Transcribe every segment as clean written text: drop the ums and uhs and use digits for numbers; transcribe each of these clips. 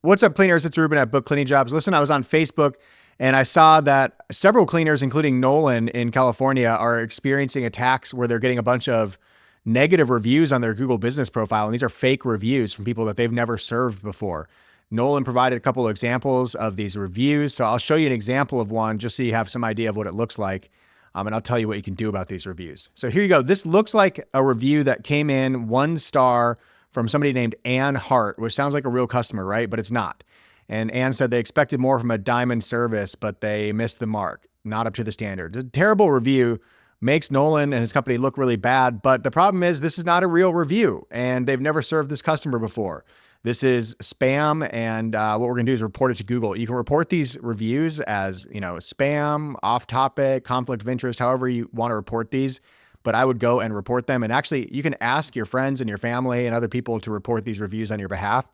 What's up, cleaners? It's Reuben at BookCleaningJobs. Listen, I was on Facebook and I saw that several cleaners, including Nolan in California, are experiencing attacks where they're getting a bunch of negative reviews on their Google business profile. And these are fake reviews from people that they've never served before. Nolan provided a couple of examples of these reviews. So I'll show you an example of one just so you have some idea of what it looks like. And I'll tell you what you can do about these reviews. So here you go. This looks like a review that came in 1 star from somebody named Ann Hart, which sounds like a real customer, right? But it's not. And Ann said they expected more from a diamond service, but they missed the mark, not up to the standard. A terrible review, makes Nolan and his company look really bad. But the problem is this is not a real review and they've never served this customer before. This is spam. And what we're going to do is report it to Google. You can report these reviews as, spam, off topic, conflict of interest, however you want to report these. But I would go and report them. And actually, you can ask your friends and your family and other people to report these reviews on your behalf.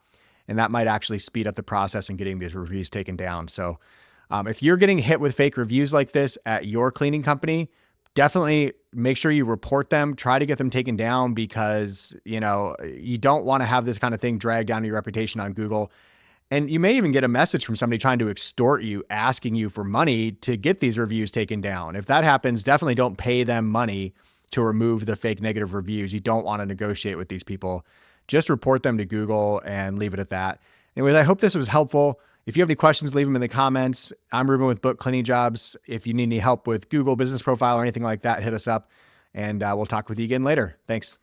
And that might actually speed up the process in getting these reviews taken down. So if you're getting hit with fake reviews like this at your cleaning company, definitely make sure you report them. Try to get them taken down because, you don't want to have this kind of thing drag down your reputation on Google. And you may even get a message from somebody trying to extort you, asking you for money to get these reviews taken down. If that happens, definitely don't pay them money to remove the fake negative reviews. You don't want to negotiate with these people. Just report them to Google and leave it at that. Anyways, I hope this was helpful. If you have any questions, leave them in the comments. I'm Reuben with BookCleaningJobs. If you need any help with Google Business Profile or anything like that, hit us up and we'll talk with you again later. Thanks.